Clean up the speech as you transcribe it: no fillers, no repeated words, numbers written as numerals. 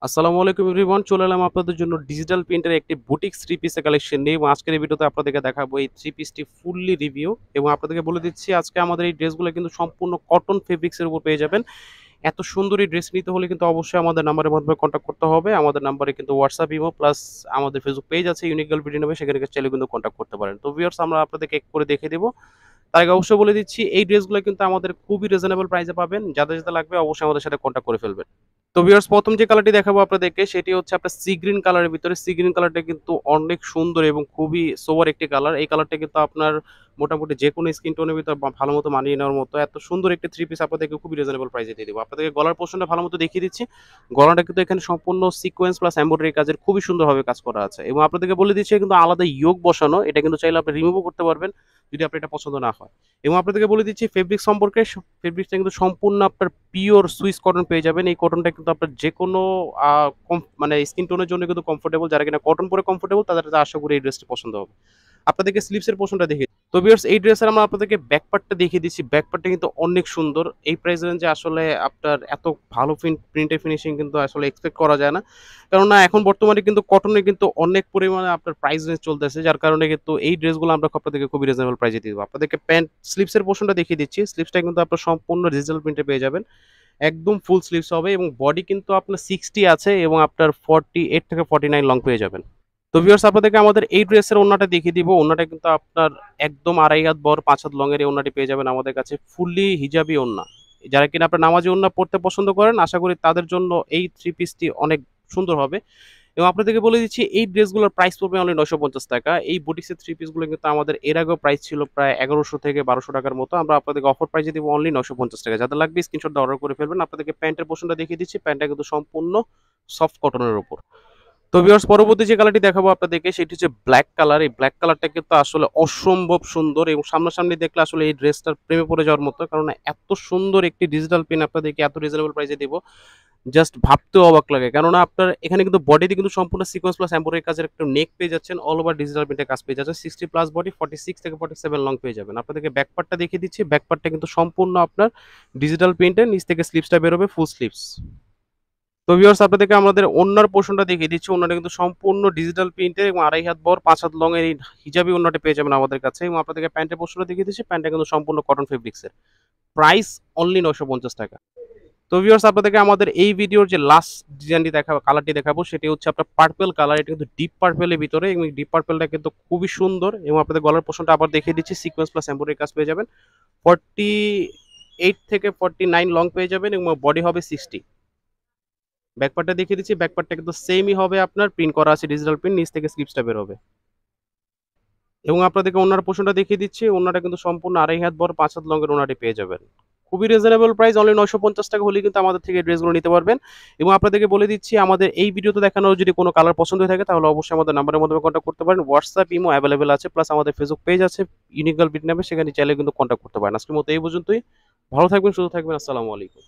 আসসালামু আলাইকুম এভরিওয়ান, চলে এলাম আপনাদের জন্য ডিজিটাল প্রিন্টের একটি বুটিক থ্রি পিসের কালেকশন নিয়ে। এবং আজকের এই ভিডিওতে আপনাদেরকে দেখাবো এই থ্রি পিসটি ফুললি রিভিউ। এবং আপনাদেরকে বলে দিচ্ছি আজকে আমাদের এই ড্রেসগুলো কিন্তু সম্পূর্ণ কটন ফেব্রিক্সের উপর পেয়ে যাবেন। এত সুন্দর এই ড্রেস নিতে হলে কিন্তু অবশ্যই আমাদের নাম্বারের মাধ্যমে কন্ট্যাক্ট করতে হবে। আমাদের নাম্বারে কিন্তু হোয়াটসঅ্যাপ, ইমো প্লাস আমাদের ফেসবুক পেজ আছে ইউনিক গার্ল ভিডিও নেবে, সেখানে চাইলে কিন্তু কন্ট্যাক্ট করতে পারেন। তো ভিউয়ার্স, আমরা আপনাদেরকে এক করে দেখে দেবো। তার আগে অবশ্যই বলে দিচ্ছি এই ড্রেসগুলো কিন্তু আমাদের খুবই রিজনেবল প্রাইসে পাবেন। যাদের যাদের লাগবে অবশ্যই আমাদের সাথে কন্ট্যাক্ট করে ফেলবেন। তো ভিউয়ার্স, প্রথম যে কালারটি দেখাবো আপনাদেরকে সেটি হচ্ছে আপনার সি গ্রিন কালারের ভিতরে। সি গ্রিন কালারটা কিন্তু অনেক সুন্দর এবং খুবই সোবার একটি কালার। এই কালারটা কিন্তু আপনার মোটামুটি যে কোনো স্কিন টোনের ভিতর ভালো মতো মানিয়ে নেওয়ার মতো এত সুন্দর একটি থ্রি পিস আপনাদেরকে খুবই রিজনেবল প্রাইসে দিয়ে দেবো। আপনাদেরকে গলার পোর্শনটা ভালো মতো দেখিয়ে দিচ্ছি। গলাটা কিন্তু এখানে সম্পূর্ণ সিকোয়েন্স প্লাস এমব্রয়ডারি কাজের খুবই সুন্দরভাবে কাজ করা আছে। এবং আপনাদেরকে বলে দিচ্ছি কিন্তু আলাদা ইয়োগ বসানো, এটা কিন্তু চাইলে আপনি রিমুভও করতে পারবেন যদি আপনার এটা পছন্দ না হয়। এবং আপনাদেরকে বলে দিচ্ছি ফেব্রিক সম্পর্কে। ফেব্রিকটা কিন্তু সম্পূর্ণ আপনার পিওর সুইস কটন পেয়ে যাবেন। এই কটনটা কিন্তু আপনার যে কোনো মানে স্কিন টোনের জন্য কিন্তু কমফোর্টেবল। যারা কিনা কটন পরে কমফোর্টেবল তাদের আশা করি এই ড্রেসটি পছন্দ হবে। আপনাদেরকে স্লিপসের পোর্শনটা দেখে তো ভিউয়ার্স, এই ড্রেসের আমরা আপনাদেরকে ব্যাক পার্টটা দেখিয়ে দিচ্ছি। ব্যাক পার্টটা কিন্তু অনেক সুন্দর। এই প্রাইস রেঞ্জে আসলে আপনার এত ভালো প্রিন্টের ফিনিশিং কিন্তু আসলে এক্সপেক্ট করা যায় না। কেননা এখন বর্তমানে কিন্তু কটনের কিন্তু অনেক পরিমাণে আপনার প্রাইস রেঞ্জ চলতেছে, যার কারণে কিন্তু এই ড্রেসগুলো আমরা আপনাদেরকে খুবই রিজনেবল প্রাইসে দিয়ে দেবো। আপনাদেরকে প্যান্ট স্লিপসের পোর্শনটা দেখিয়ে দিচ্ছি। স্লিপসটা কিন্তু আপনার সম্পূর্ণ ডিজিটাল প্রিন্টে পেয়ে যাবেন। একদম ফুল স্লিভস হবে এবং বডি কিন্তু আপনার 60 আছে এবং আপনার 48 থেকে 49 লং পেয়ে যাবেন। তো ভিউয়ার্স, আপনাদেরকে আমাদের এই ড্রেসের ওড়নাটা দেখিয়ে দিব। ওড়নাটা কিন্তু আপনার একদম 2.5 হাত বড় 5 হাত লং এর এই ওড়নাটি পেয়ে যাবেন আমাদের কাছে, ফুললি হিজাবি ওড়না। যারা কিনা আপনার নামাজি ওড়না পড়তে পছন্দ করেন, আশা করি তাদের জন্য এই থ্রি পিসটি অনেক সুন্দর হবে। এবং আপনাদেরকে বলে দিচ্ছি এই ড্রেসগুলোর প্রাইস পড়বে অনলি 950 টাকা। এই বুটিক্সের থ্রি পিসগুলো কিন্তু আমাদের এর আগেও প্রাইস ছিল প্রায় 1100 থেকে 1200 টাকার মতো। আমরা আপনাদেরকে অফার প্রাইসে দিব অনলি 950 টাকা। যাদের লাগবে স্ক্রিনশট দিয়ে অর্ডার করে ফেলবেন। আপনাদেরকে প্যান্টের পোর্শনটা দেখিয়ে দিচ্ছি। প্যান্টটা কিন্তু সম্পূর্ণ সফট কটনের উপর। তো ভিউয়ার্স, পরবর্তী যে কালারটি দেখাবো আপনাদেরকে সেটি হচ্ছে ব্ল্যাক কালার। এই ব্ল্যাক কালারটা কিন্তু আসলে অসম্ভব সুন্দর এবং সামনাসামনি দেখলে আসলে এই ড্রেসটার প্রেমে পড়ে যাওয়ার মতো। কারণ এত সুন্দর একটি ডিজিটাল পেন আপনাদেরকে এত রিজনেবল প্রাইসে দিব, জাস্ট ভাবতেও অবাক লাগে। কেননা আপনার এখানে কিন্তু বডিতে কিন্তু সম্পূর্ণ সিকোয়েন্স প্লাস এমব্রয়ডারি কাজের একটা নেক পেয়ে যাচ্ছেন। অল ওভার ডিজিটাল প্রিন্টের কাজ পেয়ে যাচ্ছেন। 60 প্লাস বডি, 46 থেকে 47 লং পেয়ে যাবেন। আপনাদেরকে ব্যাক পার্টটা দেখিয়ে দিচ্ছি। ব্যাক পার্টটা কিন্তু সম্পূর্ণ আপনার ডিজিটাল প্রিন্টের, নিচ থেকে স্লিপসটা বেরোবে ফুল স্লিপস। তো ভিউয়ার্স, আপনাদেরকে আমাদের ওড়নার পোর্শনটা দেখিয়ে দিচ্ছি। ওড়নাটা কিন্তু সম্পূর্ণ ডিজিটাল প্রিন্টের এবং 2.5 হাত বড় 5 হাত লং এর এই হিজাবি ওড়নাটা পেয়ে যাবেন আমাদের কাছে। এবং আপনাদেরকে প্যান্টের পোর্শনটা দেখিয়ে দিচ্ছি। প্যান্টটা কিন্তু সম্পূর্ণ কটন ফেব্রিক্সের। প্রাইস অনলি 950 টাকা। তো ভিউয়ার্স, আপনাদেরকে আমাদের এই ভিডিওর যে লাস্ট ডিজাইনটি দেখাবো, কালারটি দেখাবো, সেটি হচ্ছে আপনার পার্পল কালার। এটা কিন্তু ডিপ পার্পলের ভিতরে এবং ডিপ পার্পলটা কিন্তু খুবই সুন্দর। এবং আপনাদের গলার পোর্শনটা আবার দেখিয়ে দিচ্ছি। সিকোয়েন্স প্লাস এমব্রয়ডারি কাজ পেয়ে যাবেন। 48 থেকে 49 লং পেয়ে যাবেন এবং বডি হবে 60। ব্যাকপার্টটা দেখিয়ে দিচ্ছি। ব্যাকপার্টটা কিন্তু সেমই হবে, আপনার প্রিন্ট করা আছে ডিজিটাল প্রিন্ট, নিচ থেকে স্লিপসটা বের হবে। এবং আপনাদেরকে ওনার পোর্শনটা দেখিয়ে দিচ্ছি। ওনাটা কিন্তু সম্পূর্ণ 2.5 হাত বড় 5 হাত লং এর ওনাটি পেয়ে যাবেন। খুবই রিজনেবল প্রাইস, অনলি 950 টাকা হলেই কিন্তু আমাদের থেকে ড্রেসগুলো নিতে পারবেন। এবং আপনাদেরকে বলে দিচ্ছি আমাদের এই ভিডিওতে দেখানো যদি কোনো কালার পছন্দ হয়ে থাকে তাহলে অবশ্যই আমাদের নাম্বারের মাধ্যমে কন্ট্যাক্ট করতে পারেন। হোয়াটসঅ্যাপ, ইমো অ্যাভেলেবেল আছে, প্লাস আমাদের ফেসবুক পেজ আছে ইউনিক গার্ল ভিডিও নেবে, সেখানে চাইলে কিন্তু কন্ট্যাক্ট করতে পারেন। আজকের মতো এই পর্যন্তই। ভালো থাকবেন, সুস্থ থাকবেন। আসসালামু আলাইকুম।